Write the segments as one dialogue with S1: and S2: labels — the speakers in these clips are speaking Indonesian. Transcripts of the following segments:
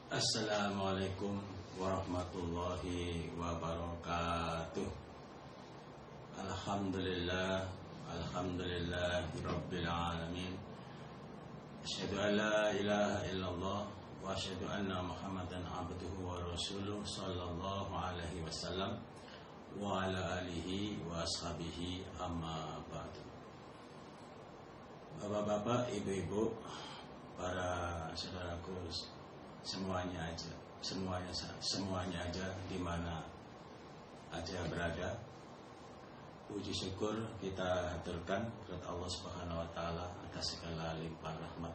S1: Assalamualaikum warahmatullahi wabarakatuh. Alhamdulillahirabbil alamin. Asyhadu an la ilaha illallah wa asyhadu anna Muhammadan abduhu wa rasuluh sallallahu alaihi wasallam wa ala alihi wa ashabihi amma ba'du. Bapak-bapak, ibu-ibu, para saudaraku semuanya aja di mana aja berada, puji syukur kita haturkan kepada Allah Subhanahu wa taala atas segala limpah rahmat,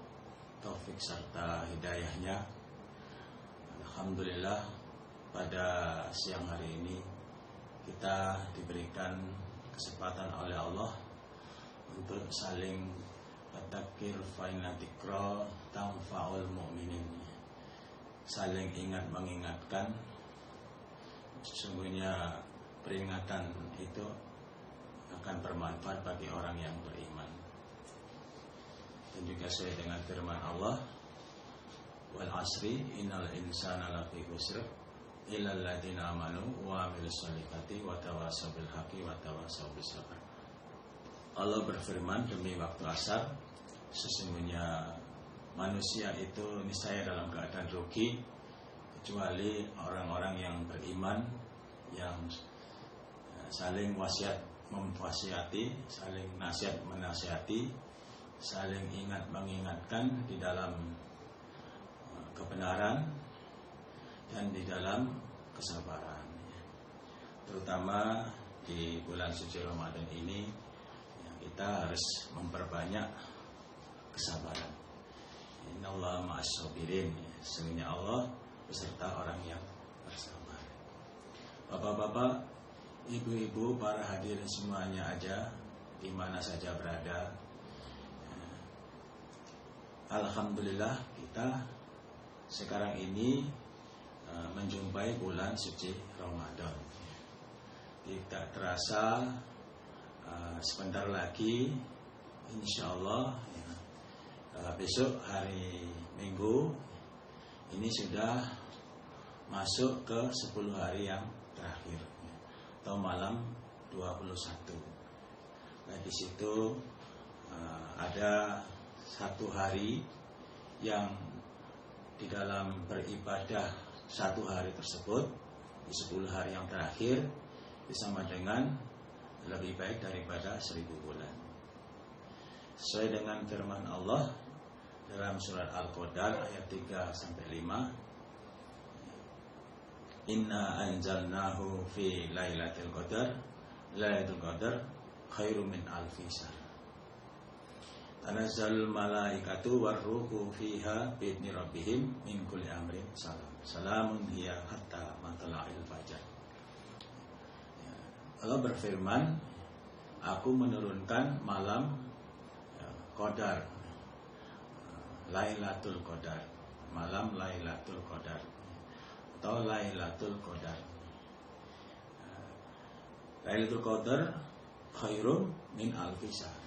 S1: taufik serta hidayahnya. Alhamdulillah, pada siang hari ini kita diberikan kesempatan oleh Allah untuk saling dzakir fa inna dzikra tanfa'ul mu'minin. Saling ingat mengingatkan, sesungguhnya peringatan itu akan bermanfaat bagi orang yang beriman. Dan juga sesuai dengan firman Allah, wal asri innal insana lafi khusr illal ladzina amanu wa amilus solihati wa tawassaw bil haqqi wa tawassaw bis sabr. Allah berfirman, demi waktu asar sesungguhnya manusia itu niscaya dalam keadaan rugi, kecuali orang-orang yang beriman, yang saling memwasiati, saling nasihat menasihati, saling ingat mengingatkan di dalam kebenaran dan di dalam kesabaran. Terutama di bulan suci Ramadan ini, kita harus memperbanyak kesabaran. Innallaha ma'as-sabirin. Sesungguhnya Allah beserta orang yang bersabar. Bapak-bapak, ibu-ibu, para hadirin semuanya aja di mana saja berada, alhamdulillah kita sekarang ini menjumpai bulan suci Ramadan. Tidak terasa sebentar lagi insyaallah besok hari Minggu ini sudah masuk ke 10 hari yang terakhir atau malam 21. Nah, di situ ada satu hari yang di dalam beribadah satu hari tersebut di 10 hari yang terakhir bersama dengan lebih baik daripada 1000 bulan. Sesuai dengan firman Allah dalam surat Al-Qadar ayat 3-5, Inna anzalnahu fi lailatul qadar, lailatul qadar khairum min alfi syahr. Tanazzalul malaikatu warruhu fiha bi'idzni rabbihim min kulli amrin salam. Salamun hiya hatta matla'il fajar. Allah berfirman, aku menurunkan malam Qadar, Lailatul Qadar, malam Lailatul Qadar atau Lailatul Qadar. Lailatul Qadar khairum min alfi syahr.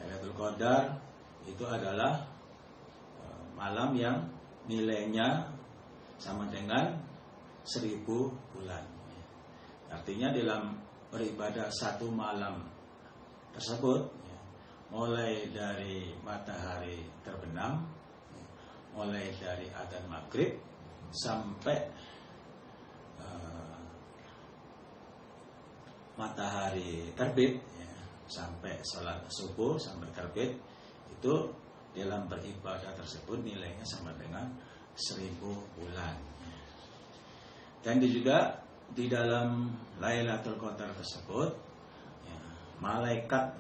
S1: Lailatul Qadar itu adalah malam yang nilainya sama dengan 1000 bulan. Artinya dalam beribadah satu malam tersebut, mulai dari matahari terbenam, mulai dari adzan maghrib sampai matahari terbit, sampai sholat subuh sampai terbit, itu dalam beribadah tersebut nilainya sama dengan 1000 bulan. Dan juga di dalam Lailatul Qadar tersebut, malaikat,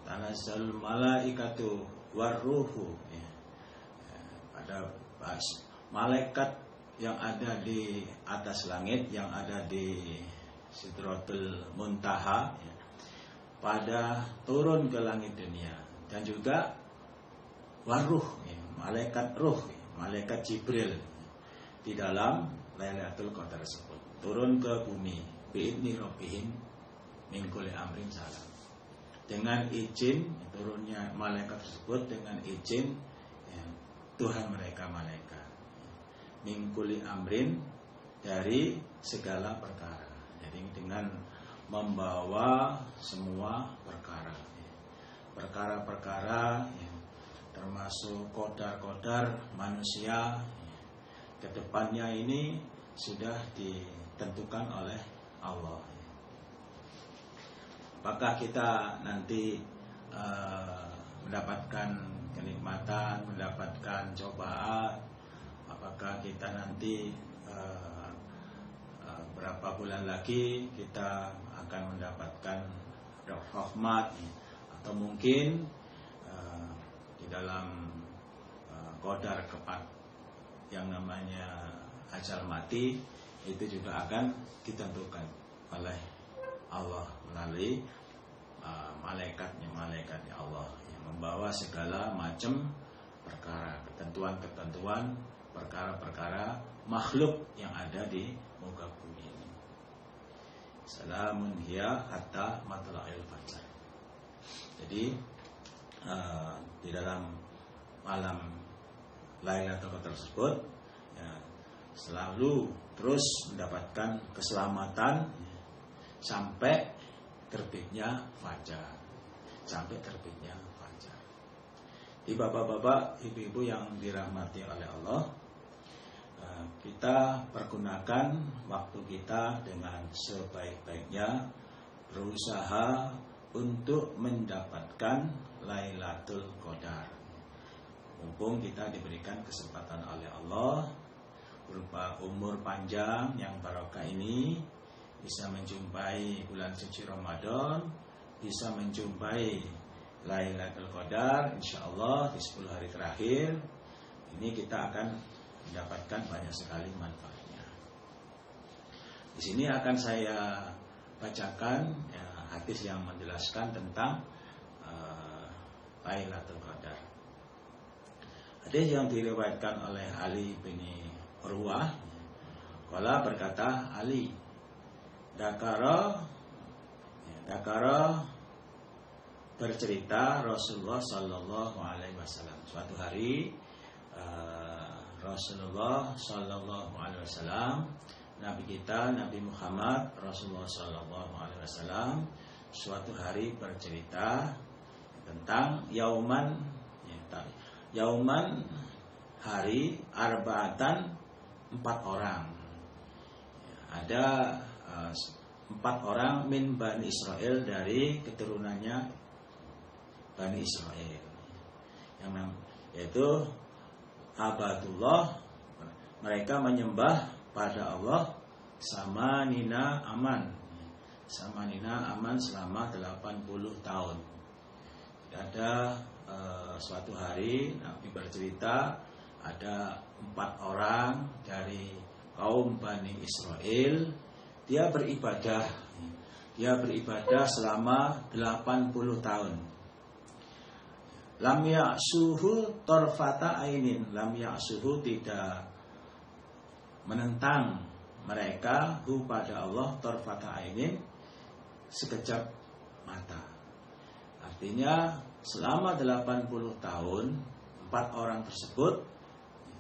S1: tanazzalul malaikatu warruhu, ada malaikat yang ada di atas langit, yang ada di Sidratul Muntaha, pada turun ke langit dunia. Dan juga warruh, malaikat ruh, malaikat Jibril di dalam Lailatul Qadar tersebut turun ke bumi bi'idzni rabbihim min kulli amrin salam. Dengan izin turunnya malaikat tersebut, dengan izin Tuhan mereka malaikat. min kulli amrin, dari segala perkara. Jadi dengan membawa semua perkara, perkara-perkara termasuk kodar-kodar manusia kedepannya ini sudah ditentukan oleh Allah. Apakah kita nanti mendapatkan kenikmatan, mendapatkan cobaan, apakah kita nanti berapa bulan lagi kita akan mendapatkan rahmat, atau mungkin di dalam qadar kepat yang namanya ajal mati itu juga akan ditentukan oleh Allah melalui malaikatnya Allah yang membawa segala macam perkara, ketentuan-ketentuan, perkara-perkara makhluk yang ada di muka bumi ini. Salamun hiya hatta matla'il fajar. Jadi di dalam malam Lailatul Qadar tersebut ya, selalu terus mendapatkan keselamatan sampai terbitnya fajar. Sampai terbitnya fajar. Di bapak-bapak, ibu-ibu yang dirahmati oleh Allah, kita pergunakan waktu kita dengan sebaik-baiknya, berusaha untuk mendapatkan Lailatul Qadar. Mumpung kita diberikan kesempatan oleh Allah berupa umur panjang yang barokah ini, bisa menjumpai bulan suci Ramadan, bisa menjumpai Lailatul Qadar, insyaallah di 10 hari terakhir ini kita akan mendapatkan banyak sekali manfaatnya. Di sini akan saya bacakan ya, hadis yang menjelaskan tentang Lailatul Qadar. Hadis yang diriwayatkan oleh Ali bin Urwah, qala berkata Ali, Dakara bercerita Rasulullah Sallallahu Alaihi Wasallam. Suatu hari Rasulullah Sallallahu Alaihi Wasallam, Nabi kita Nabi Muhammad Rasulullah Sallallahu Alaihi Wasallam, suatu hari bercerita tentang yauman hari arba'atan 4 orang. Ada 4 orang min Bani Israel, dari keturunannya Bani Israel, yang yaitu Abadullah, mereka menyembah pada Allah sama Nina Aman selama 80 tahun. Ada suatu hari Nabi bercerita ada 4 orang dari kaum Bani Israel, dia beribadah selama 80 tahun. Lam ya'suhu tarfata ainin, lam ya'suhu tidak menentang mereka hu pada Allah tarfata ainin, sekejap mata. Artinya selama 80 tahun 4 orang tersebut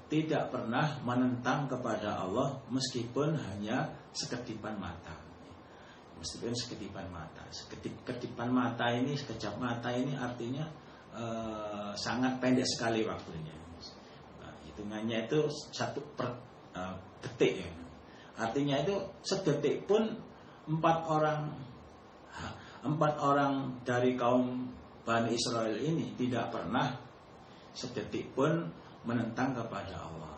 S1: tidak pernah menentang kepada Allah meskipun hanya sekedipan mata. Meskipun sekedipan mata. Sekedipan mata ini, sekejap mata ini artinya sangat pendek sekali waktunya. Hitungannya itu 1 per detik ya. Artinya itu sedetik pun 4 orang dari kaum Bani Israel ini tidak pernah sedetik pun menentang kepada Allah.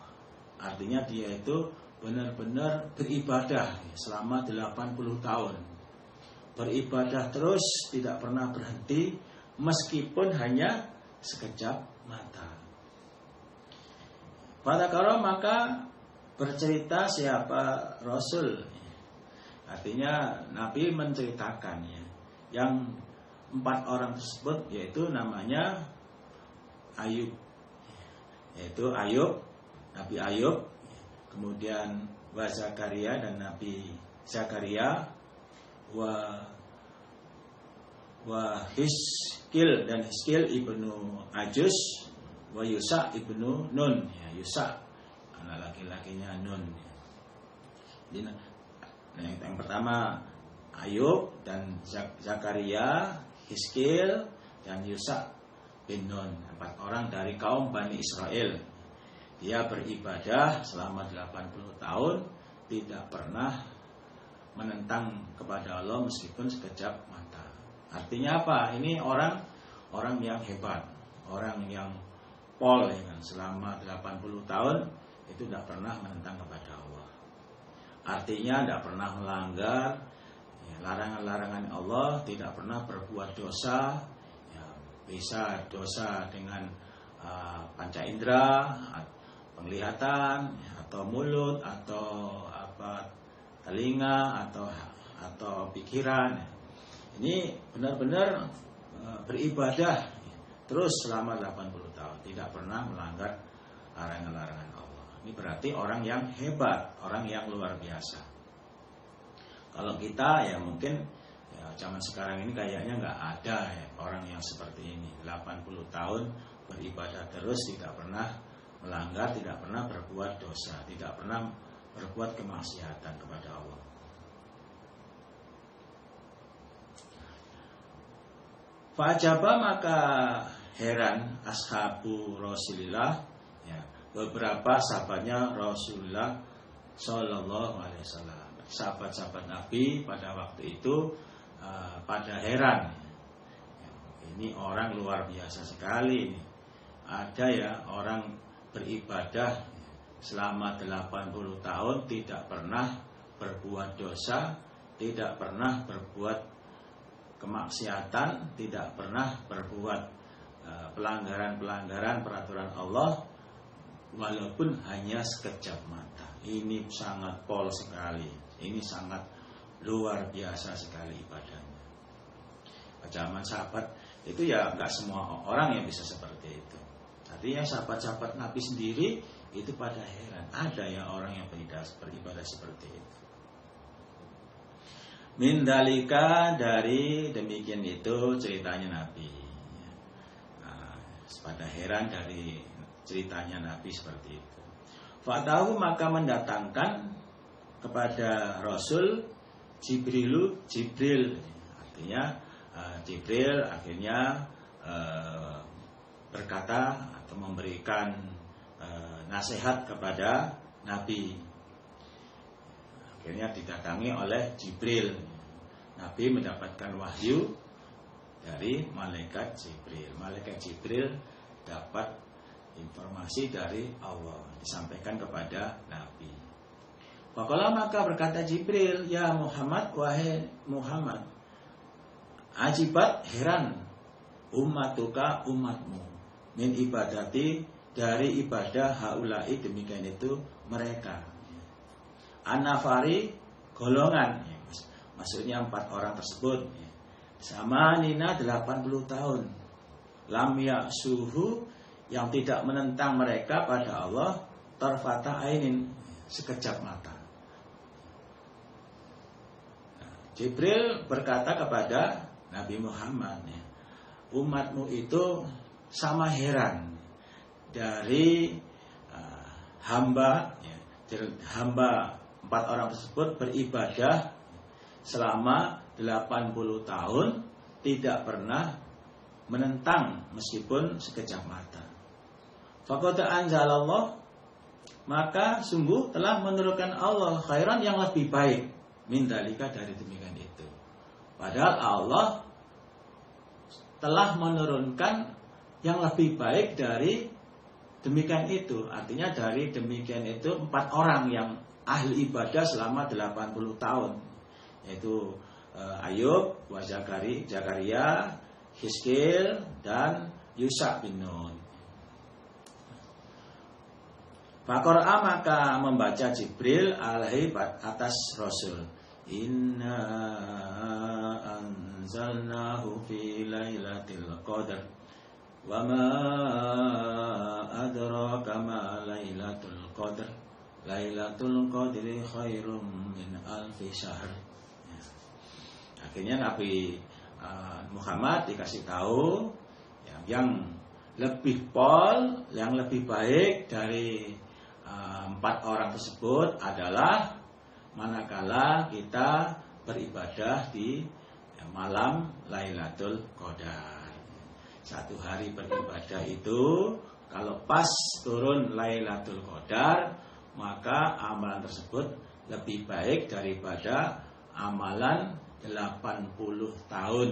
S1: Artinya dia itu benar-benar beribadah selama 80 tahun. Beribadah terus, tidak pernah berhenti meskipun hanya sekejap mata. Pada kala maka bercerita siapa Rasul. Artinya Nabi menceritakan ya, yang 4 orang tersebut yaitu namanya Ayub. Yaitu Nabi Ayub, kemudian wa Zakaria dan Nabi Zakaria, wa Hiskil dan Hiskil ibnu Ajus, wa Yusa ibnu Nun. Ya, Yusa anak laki-lakinya Nun. Jadi, yang pertama Ayub dan Zakaria, Hizkil dan Yusa bin Nun, 4 orang dari kaum Bani Israel. Dia beribadah selama 80 tahun, tidak pernah menentang kepada Allah meskipun sekejap mata. Artinya apa? Ini orang yang hebat, orang yang pol ya kan? Selama 80 tahun itu tidak pernah menentang kepada Allah. Artinya tidak pernah melanggar larangan-larangan Allah, tidak pernah berbuat dosa, ya, bisa dosa dengan panca indera, penglihatan, atau mulut, atau telinga, atau pikiran. Ini benar-benar beribadah terus selama 80 tahun, tidak pernah melanggar larangan-larangan Allah. Ini berarti orang yang hebat, orang yang luar biasa. Kalau kita ya mungkin ya, zaman sekarang ini kayaknya nggak ada ya, orang yang seperti ini. 80 tahun beribadah terus, tidak pernah melanggar, tidak pernah berbuat dosa, tidak pernah berbuat kemaksiatan kepada Allah. Fa'ajaba, maka heran ashabu Rasulillah, ya, beberapa sahabatnya Rasulullah Sallallahu Alaihi Wasallam. Sahabat-sahabat Nabi pada waktu itu pada heran. Ini orang luar biasa sekali ini. Ada ya orang beribadah selama 80 tahun tidak pernah berbuat dosa, tidak pernah berbuat kemaksiatan, tidak pernah berbuat pelanggaran-pelanggaran peraturan Allah, walaupun hanya sekejap mata. Ini sangat pol sekali. Ini sangat luar biasa sekali ibadahnya. Zaman sahabat itu ya nggak semua orang yang bisa seperti itu. Artinya sahabat-sahabat Nabi sendiri itu pada heran, ada ya orang yang beribadah seperti itu. Min dalika, dari demikian itu ceritanya Nabi. Pada heran dari ceritanya Nabi seperti itu. Fa'tahu, maka mendatangkan kepada Rasul Jibril, artinya Jibril akhirnya berkata atau memberikan nasihat kepada Nabi. Akhirnya didatangi oleh Jibril. Nabi mendapatkan wahyu dari malaikat Jibril. Malaikat Jibril dapat informasi dari Allah, disampaikan kepada Nabi. Faqala, maka berkata Jibril, ya Muhammad, wahai Muhammad, ajibat, heran, ummatuka, umatmu, min ibadati, dari ibadah haulai, demikian itu mereka. An-nafari, golongan, maksudnya 4 orang tersebut, sama Nina 80 tahun, lam ya'suhu, yang tidak menentang mereka pada Allah, tarfata ainin, sekejap mata. Jibril berkata kepada Nabi Muhammad, ya, umatmu itu sama heran dari hamba 4 orang tersebut beribadah selama 80 tahun tidak pernah menentang meskipun sekejap mata. Faqad anzalallah, maka sungguh telah menurunkan Allah khairan, yang lebih baik, min dalika, dari demikian itu. Padahal Allah telah menurunkan yang lebih baik dari demikian itu. Artinya dari demikian itu 4 orang yang ahli ibadah selama 80 tahun, yaitu Ayub, Zakaria, Hizkil, dan Yusa bin Nun. Faqara'a, maka membaca Jibril alaihi atas Rasul, inna anzalnahu fi lailatul qadar wa ma adraka ma lailatul qadar, lailatul qadri khairum min alfi syahr. Akhirnya Nabi Muhammad dikasih tahu yang lebih pol, yang lebih baik dari empat orang tersebut adalah manakala kita beribadah di malam Lailatul Qadar. Satu hari beribadah itu kalau pas turun Lailatul Qadar, maka amalan tersebut lebih baik daripada amalan 80 tahun.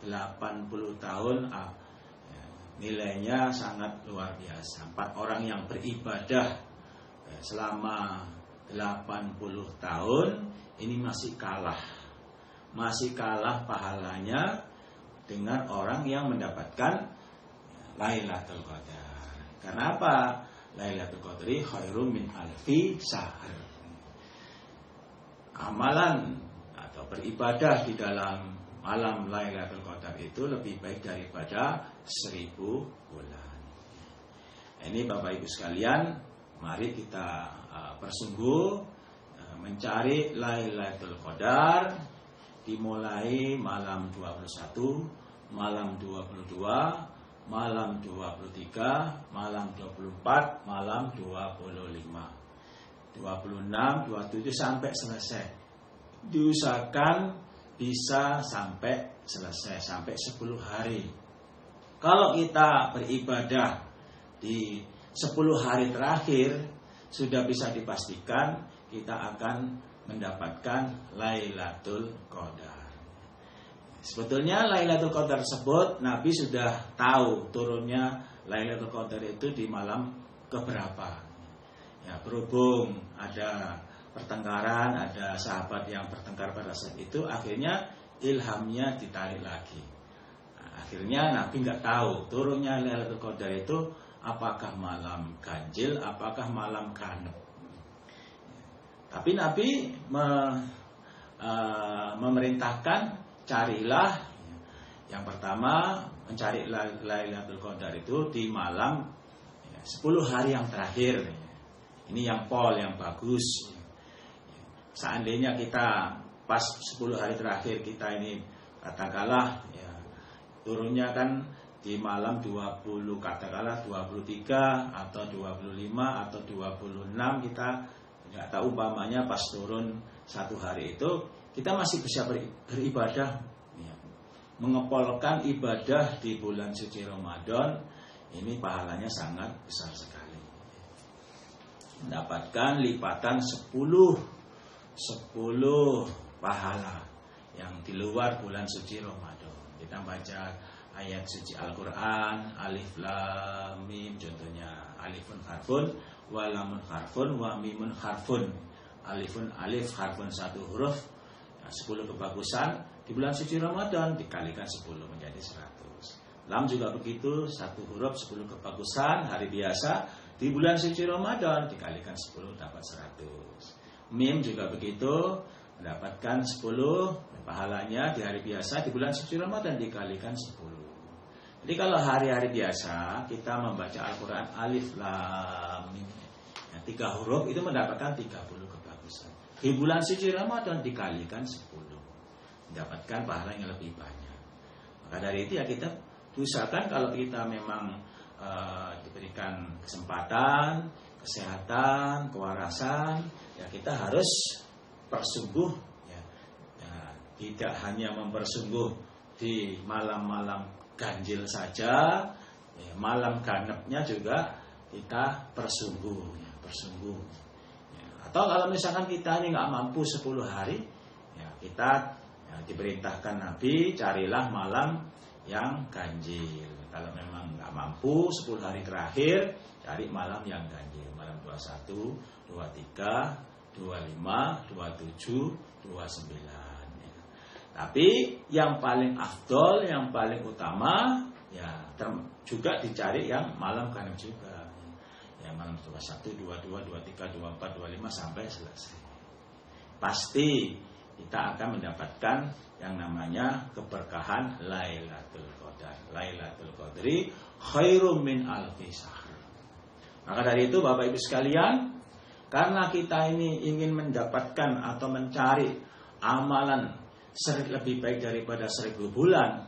S1: 80 tahun nilainya sangat luar biasa. 4 orang yang beribadah selama 80 tahun ini masih kalah pahalanya dengan orang yang mendapatkan Lailatul Qadar. Karena apa? Lailatul Qadri khairum min alfi syahr. Amalan atau beribadah di dalam malam Lailatul Qadar itu lebih baik daripada 1000 bulan. Ini Bapak Ibu sekalian, mari kita bersungguh mencari Lailatul Qadar, dimulai malam 21, malam 22, malam 23, malam 24, malam 25, 26, 27 sampai selesai. Diusahakan bisa sampai selesai, sampai 10 hari. Kalau kita beribadah di 10 hari terakhir, sudah bisa dipastikan kita akan mendapatkan Lailatul Qadar. Sebetulnya Lailatul Qadar tersebut Nabi sudah tahu turunnya Lailatul Qadar itu di malam keberapa. Ya, berhubung ada pertengkaran, ada sahabat yang bertengkar pada saat itu, akhirnya ilhamnya ditarik lagi. Nah, akhirnya Nabi nggak tahu turunnya Lailatul Qadar itu apakah malam ganjil, apakah malam genep. Tapi Nabi memerintahkan carilah, yang pertama mencari Lailatul Qadar itu di malam 10 hari yang terakhir. Ini yang yang bagus. Seandainya kita pas 10 hari terakhir kita ini katakanlah turunnya kan di malam 20, katakanlah 23 atau 25 atau 26, kita nggak tahu umpamanya pas turun 1 hari itu kita masih bisa beribadah, mengepolkan ibadah di bulan suci Ramadan. Ini pahalanya sangat besar sekali, mendapatkan lipatan 10 pahala yang di luar bulan suci Ramadan. Kita baca ayat suci Al-Quran, Alif Lam Mim, contohnya alifun harfun, wa lamun harfun, wa mimun harfun. Alifun alif, harfun 1 huruf, 10 kebagusan di bulan suci Ramadan dikalikan 10 menjadi 100. Lam juga begitu, 1 huruf 10 kebagusan hari biasa di bulan suci Ramadan dikalikan 10 dapat 100. Mim juga begitu, mendapatkan 10 pahalanya di hari biasa di bulan suci Ramadan dikalikan 10. Jadi kalau hari-hari biasa kita membaca Al-Quran Alif Lam Mim, 3 huruf itu mendapatkan 30 kebagusan. Di bulan suci Ramadan dikalikan 10, mendapatkan pahala yang lebih banyak. Maka dari itu ya kita usahakan kalau kita memang diberikan kesempatan, kesehatan, kewarasan, ya kita harus bersungguh, tidak hanya mempersungguh di malam-malam ganjil saja, malam genepnya juga kita bersungguh. Atau kalau misalkan kita ini nggak mampu 10 hari, ya kita diperintahkan Nabi carilah malam yang ganjil. Kalau memang nggak mampu 10 hari terakhir, cari malam yang ganjil, malam 21, 23, 25, 27, 29. Ya. Tapi yang paling afdol, yang paling utama, ya juga dicari yang malam genep juga. Ya, malam 21, 22, 23, 24, 25 sampai selesai. Pasti kita akan mendapatkan yang namanya keberkahan Lailatul Qadar. Lailatul Qadri khairum min alfi syahr. Maka dari itu Bapak Ibu sekalian, karena kita ini ingin mendapatkan atau mencari amalan lebih baik daripada 1000 bulan,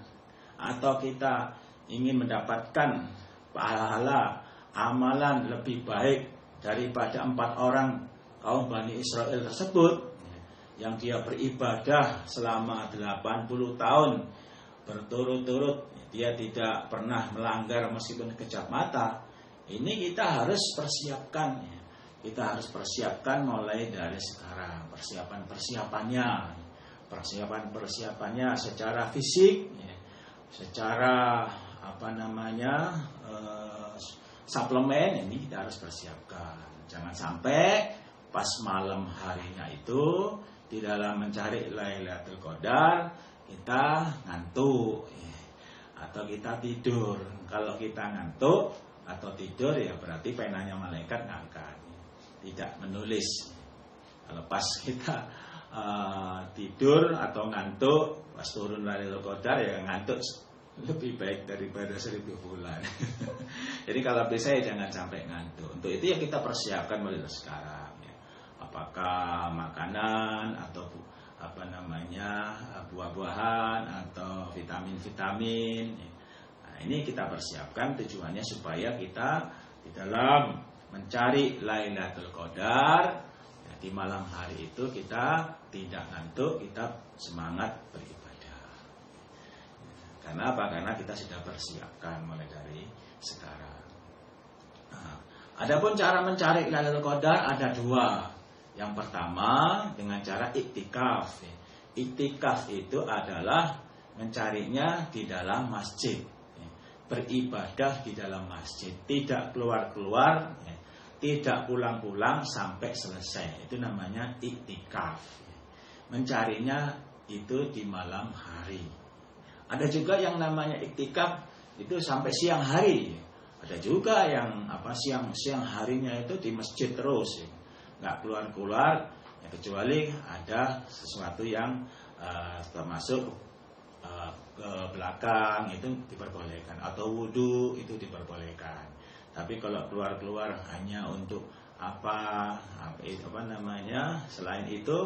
S1: atau kita ingin mendapatkan pahala amalan lebih baik daripada 4 orang kaum Bani Israel tersebut yang dia beribadah selama 80 tahun berturut-turut, dia tidak pernah melanggar meskipun kejap mata. Ini kita harus persiapkan, kita harus persiapkan mulai dari sekarang, persiapannya secara fisik, secara suplemen, ini kita harus persiapkan. Jangan sampai pas malam harinya itu di dalam mencari Lailatul Qadar kita ngantuk atau kita tidur. Kalau kita ngantuk atau tidur, ya berarti penanya malaikat ngangkat, tidak menulis. Kalau pas kita tidur atau ngantuk pas turun Lailatul Qadar, ya ngantuk lebih baik daripada 1000 bulan. Jadi kalau bisa ya jangan sampai ngantuk. Untuk itu ya kita persiapkan mulai sekarang. Apakah makanan atau buah-buahan atau vitamin-vitamin. Nah, ini kita persiapkan tujuannya supaya kita di dalam mencari Lailatul Qadar, di malam hari itu kita tidak ngantuk, kita semangat beribadah. Karena apa? Karena kita sudah persiapkan mulai dari sekarang. Nah, adapun cara mencari Lailatul Qadar ada 2. Yang pertama dengan cara iktikaf. Iktikaf itu adalah mencarinya di dalam masjid, beribadah di dalam masjid, tidak keluar-keluar, tidak pulang-pulang sampai selesai. Itu namanya iktikaf. Mencarinya itu di malam hari. Ada juga yang namanya iktikaf itu sampai siang hari. Ada juga yang siang harinya itu di masjid terus, nggak keluar-keluar, ya, kecuali ada sesuatu yang termasuk ke belakang itu diperbolehkan, atau wudhu itu diperbolehkan. Tapi kalau keluar-keluar hanya untuk selain itu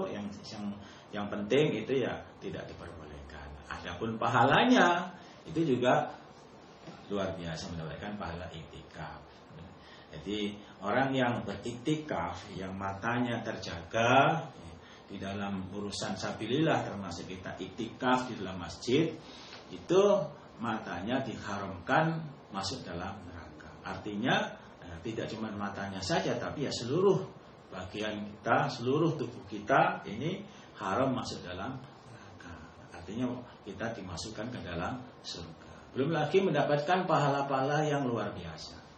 S1: yang penting itu ya tidak diperbolehkan. Adapun pahalanya itu juga luar biasa, mendapatkan pahala iktikaf. Jadi orang yang beriktikaf, yang matanya terjaga di dalam urusan sabilillah, termasuk kita iktikaf di dalam masjid, itu matanya diharamkan masuk dalam neraka. Artinya tidak cuma matanya saja, tapi ya seluruh bagian kita, seluruh tubuh kita ini haram masuk dalam neraka. Artinya kita dimasukkan ke dalam surga. Belum lagi mendapatkan pahala-pahala yang luar biasa.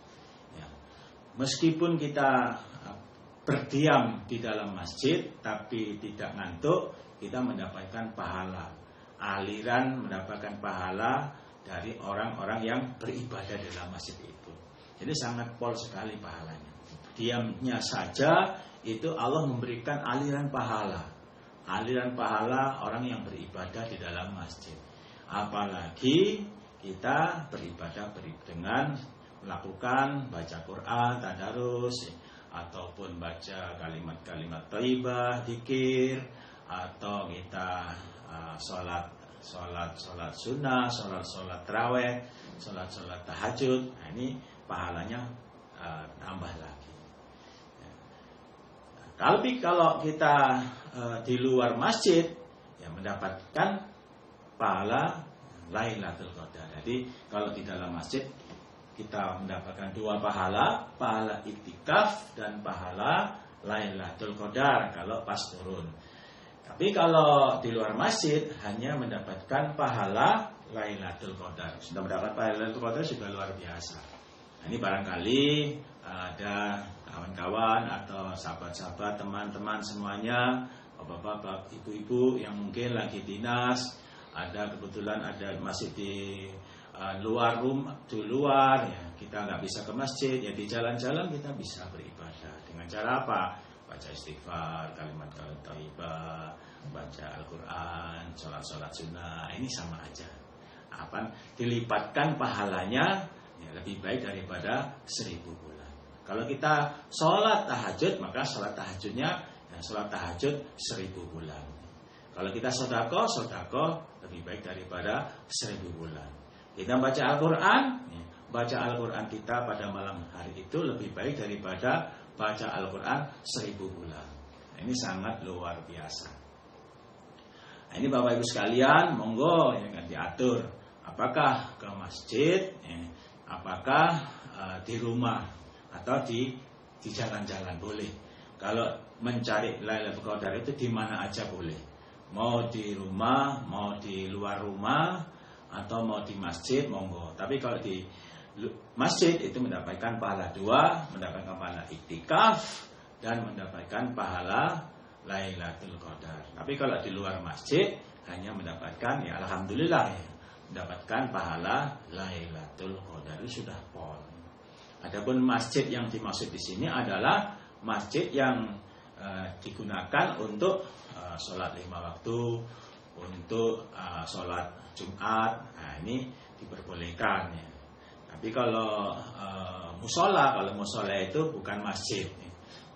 S1: Meskipun kita berdiam di dalam masjid tapi tidak ngantuk, kita mendapatkan pahala. Aliran mendapatkan pahala dari orang-orang yang beribadah di dalam masjid itu. Jadi sangat pol sekali pahalanya. Diamnya saja itu Allah memberikan aliran pahala. Aliran pahala orang yang beribadah di dalam masjid. Apalagi kita beribadah dengan melakukan baca Quran, tadarus, ataupun baca kalimat-kalimat thayyibah, zikir, atau kita sholat sunnah, sholat tarawih, sholat tahajud. Nah, ini pahalanya tambah lagi. Tapi kalau kita di luar masjid, ya mendapatkan pahala Lailatul Qadar. Jadi kalau di dalam masjid kita mendapatkan 2 pahala, pahala iktikaf dan pahala Lailatul Qadar kalau pas turun. Tapi kalau di luar masjid hanya mendapatkan pahala Lailatul Qadar. Sudah mendapat pahala Lailatul Qadar sudah luar biasa. Nah, ini barangkali ada kawan-kawan atau sahabat-sahabat, teman-teman semuanya, bapak-bapak, ibu-ibu yang mungkin lagi dinas, kebetulan ada masih di luar rumah, di luar, ya kita nggak bisa ke masjid, ya di jalan-jalan kita bisa beribadah dengan cara apa? Baca istighfar, kalimat-kalimat thayyibah, baca Al-Quran, sholat sunnah, ini sama aja. Dilipatkan pahalanya ya, lebih baik daripada 1000 bulan. Kalau kita sholat tahajud, maka sholat tahajudnya ya, sholat tahajud 1000 bulan. Kalau kita sodako lebih baik daripada 1000 bulan. Kita baca Al-Quran, baca Al-Quran kita pada malam hari itu lebih baik daripada baca Al-Quran 1000 bulan. Ini sangat luar biasa. Nah, ini Bapak Ibu sekalian, monggo ya kan diatur. Apakah ke masjid, apakah di rumah atau di jalan-jalan boleh. Kalau mencari Lailatul Qadar itu di mana aja boleh. Mau di rumah, mau di luar rumah, atau mau di masjid, monggo. Tapi kalau di masjid itu mendapatkan pahala 2, mendapatkan pahala iktikaf dan mendapatkan pahala Lailatul Qadar. Tapi kalau di luar masjid hanya mendapatkan, ya alhamdulillah ya, mendapatkan pahala Lailatul Qadar itu sudah pol. Adapun masjid yang dimaksud di sini adalah masjid yang digunakan untuk sholat 5 waktu, untuk sholat Jumat. Nah, ini diperbolehkan ya. Tapi kalau musola itu bukan masjid.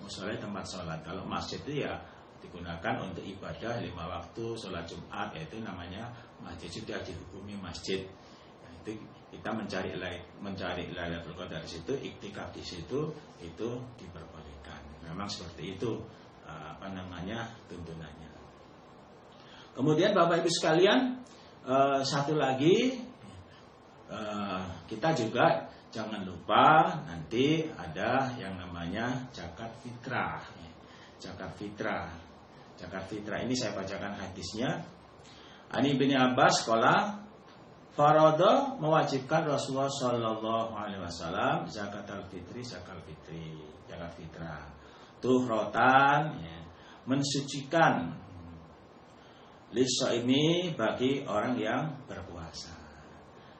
S1: Musola tempat sholat. Kalau masjid itu ya digunakan untuk ibadah 5 waktu, sholat Jumat, yaitu namanya masjid, sudah dihukumi masjid. Nah, itu kita mencari Lailatul Qadar di situ, iktikaf di situ, itu diperbolehkan. Memang seperti itu tuntunannya. Kemudian Bapak Ibu sekalian, satu lagi, kita juga jangan lupa nanti ada yang namanya zakat fitrah. Zakat fitrah ini saya bacakan hadisnya. Ani bin Abbas qala farada mewajibkan Rasulullah sallallahu alaihi wasallam zakat fitrah. Tuhrotan ya, mensucikan lisaimi bagi orang yang berpuasa.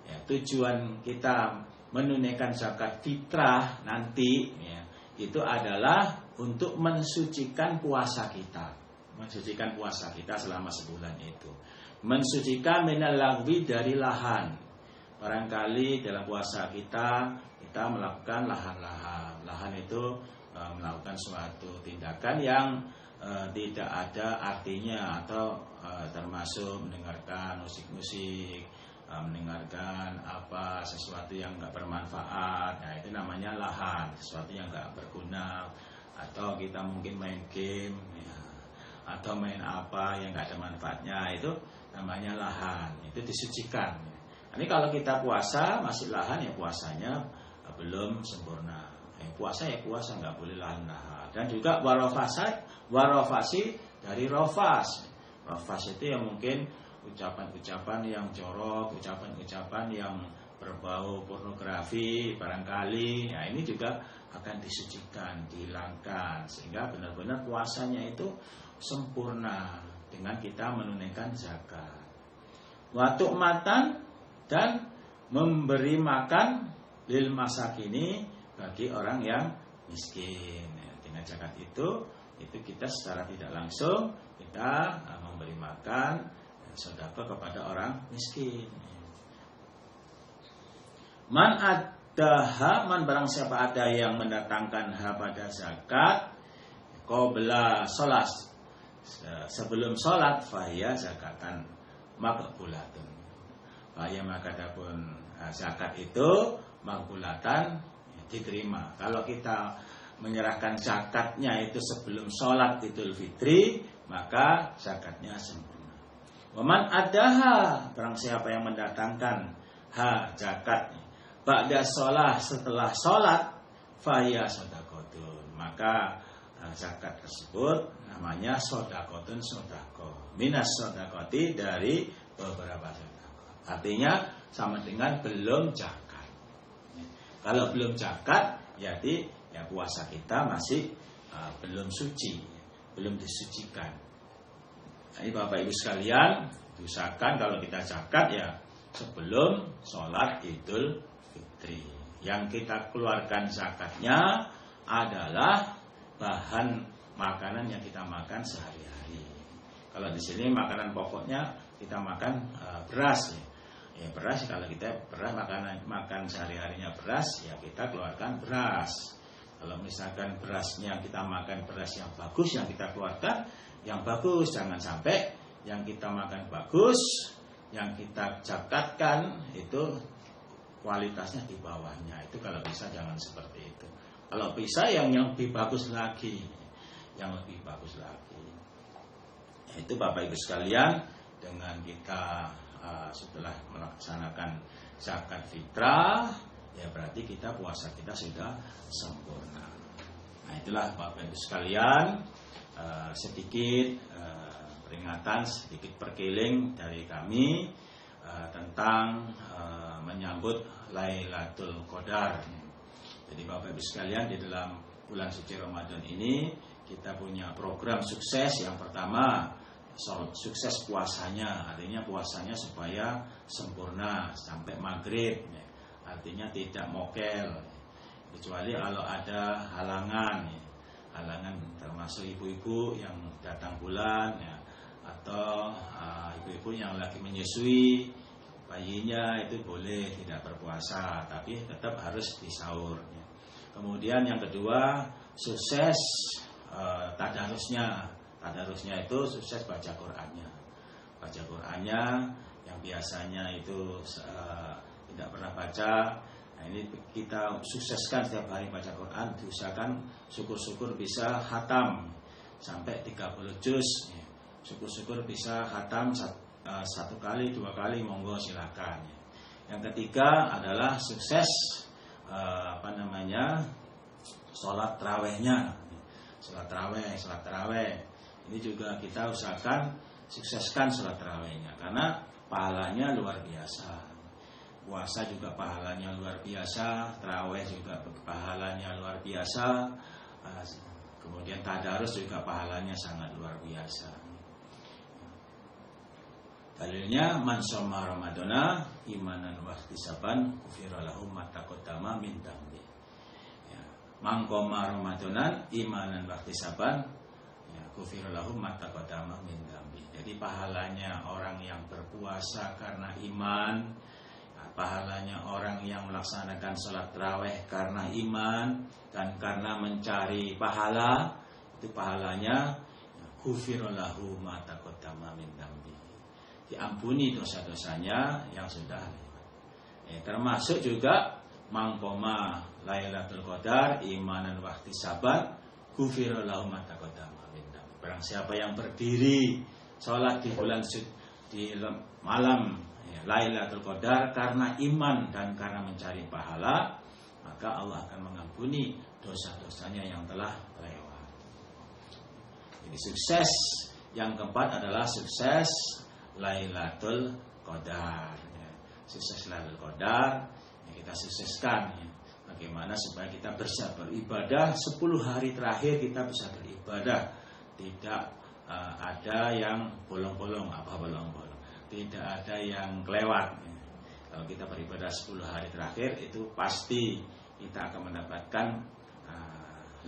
S1: Ya, tujuan kita menunaikan zakat fitrah nanti ya, itu adalah untuk mensucikan puasa kita. Mensucikan puasa kita selama sebulan itu. Mensucikan minal lagwi dari lahan. Barangkali dalam puasa kita melakukan lahan-lahan. Lahan itu melakukan suatu tindakan yang tidak ada artinya, atau termasuk mendengarkan musik-musik, mendengarkan sesuatu yang enggak bermanfaat. Nah, itu namanya lahan, sesuatu yang enggak berguna. Atau kita mungkin main game ya, atau main yang enggak ada manfaatnya, itu namanya lahan. Itu disucikan. Ini kalau kita puasa masih lahan, ya puasanya belum sempurna. Puasa ya puasa, nggak boleh lahan-lahan. Dan juga warofasi dari rofas. Rofas itu yang mungkin ucapan-ucapan yang jorok, ucapan-ucapan yang berbau pornografi barangkali. Ya, ini juga akan disucikan, dihilangkan, sehingga benar-benar puasanya itu sempurna dengan kita menunaikan zakat. Watuk matan, dan memberi makan lil masakini, bagi orang yang miskin. Dengan zakat itu kita secara tidak langsung kita memberi makan sedekah kepada orang miskin. Man barang siapa ada yang mendatangkan pada zakat qabla sholat, sebelum sholat, fahya zakatan maqbulatun. Fahya maka adapun zakat itu maqbulatan, diterima. Kalau kita menyerahkan zakatnya itu sebelum sholat Idul Fitri, maka zakatnya sempurna. Waman adaha, barang siapa yang mendatangkan zakatnya ba'da sholat, setelah sholat, fahya sodakotun, maka zakat tersebut namanya sodakotun, minas sodakoti, dari beberapa sodakot. Artinya sama dengan belum zakat. Kalau belum zakat, jadi ya puasa kita masih belum suci, belum disucikan. Ini Bapak Ibu sekalian, usahakan kalau kita zakat ya sebelum sholat Idul Fitri. Yang kita keluarkan zakatnya adalah bahan makanan yang kita makan sehari-hari. Kalau di sini makanan pokoknya kita makan beras ya. Ya beras, kalau kita beras makan sehari-harinya beras, ya kita keluarkan beras. Kalau misalkan berasnya kita makan beras yang bagus, yang kita keluarkan yang bagus. Jangan sampai yang kita makan bagus, yang kita zakatkan itu kualitasnya di bawahnya. Itu kalau bisa jangan seperti itu. Kalau bisa yang lebih bagus lagi, yang lebih bagus lagi. Itu Bapak Ibu sekalian, dengan kita setelah melaksanakan zakat fitrah, ya berarti kita puasa kita sudah sempurna. Nah itulah Bapak Ibu sekalian, sedikit peringatan, sedikit perkeling dari kami tentang menyambut Lailatul Qadar. Jadi Bapak Ibu sekalian, di dalam bulan suci Ramadan ini kita punya program sukses. Yang pertama, sukses puasanya, artinya puasanya supaya sempurna sampai maghrib, artinya tidak mokel, kecuali kalau ada halangan termasuk ibu-ibu yang datang bulan, atau ibu-ibu yang lagi menyusui bayinya, itu boleh tidak berpuasa, tapi tetap harus disahur. Kemudian yang kedua, sukses tadarusnya. Tadarusnya itu sukses baca Qur'annya. Baca Qur'annya yang biasanya itu tidak pernah baca. Nah, ini kita sukseskan setiap hari baca Qur'an, diusahakan syukur-syukur bisa khatam sampai 30 juz. Syukur-syukur bisa khatam 1 kali, 2 kali, monggo silakan. Yang ketiga adalah sukses sholat tarawehnya. Sholat taraweh. Ini juga kita usahakan sukseskan sholat tarawehnya, karena pahalanya luar biasa. Puasa juga pahalanya luar biasa, taraweh juga pahalanya luar biasa. Kemudian tadarus juga pahalanya sangat luar biasa. Dalilnya, man shoma ramadhana imanan wa ihtisaban ghufira lahu ma taqaddama min dhanbi. Man qoma ramadhanan imanan wa ihtisaban ghufira lahu ma taqaddama min dhanbi. Jadi pahalanya orang yang berpuasa karena iman, pahalanya orang yang melaksanakan salat tarawih karena iman dan karena mencari pahala, itu pahalanya ghufira lahu ma taqaddama min dhanbi. Diampuni dosa-dosanya yang sudah lewat. Termasuk juga mangkoma Lailatul Qadar imanan wa ihtisaban ghufira lahu ma taqaddama min dhanbi. Barang siapa yang berdiri salat di bulan di malam Lailatul Qadar karena iman dan karena mencari pahala, maka Allah akan mengampuni dosa-dosanya yang telah lewat. Jadi sukses yang keempat adalah sukses Lailatul Qadar. Sukses Lailatul Qadar kita sukseskan. Bagaimana supaya kita bisa beribadah 10 hari terakhir, kita bisa beribadah, tidak ada yang bolong-bolong. Tidak ada yang kelewat. Kalau kita beribadah 10 hari terakhir, itu pasti kita akan mendapatkan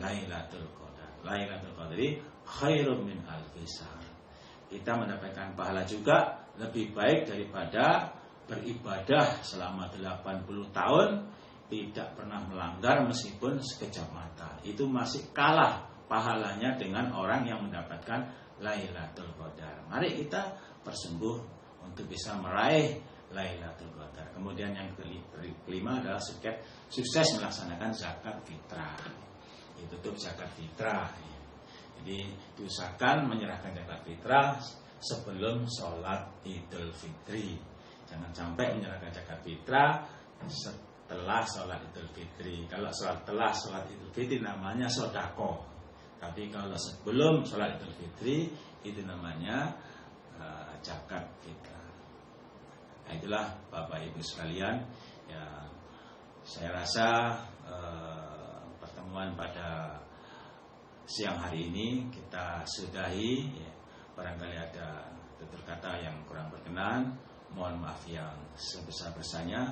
S1: Lailatul Qadar. Lailatul Qadri khairum min alfi syahr. Kita mendapatkan pahala juga lebih baik daripada beribadah selama 80 tahun tidak pernah melanggar meskipun sekejap mata. Itu masih kalah pahalanya dengan orang yang mendapatkan Lailatul Qadar. Mari kita bersungguh untuk bisa meraih Lailatul Qadar. Kemudian yang kelima adalah sukses melaksanakan zakat fitrah. Ditutup zakat fitrah. Jadi diusahakan menyerahkan zakat fitrah sebelum sholat Idul Fitri. Jangan sampai menyerahkan zakat fitrah setelah sholat Idul Fitri. Kalau setelah sholat Idul Fitri namanya sodako. Tapi kalau sebelum sholat Idul Fitri itu namanya zakat fitrah. Nah, itulah Bapak Ibu sekalian. Ya, saya rasa pertemuan pada siang hari ini kita sudahi. Ya, barangkali ada tutur kata yang kurang berkenan, mohon maaf yang sebesar-besarnya.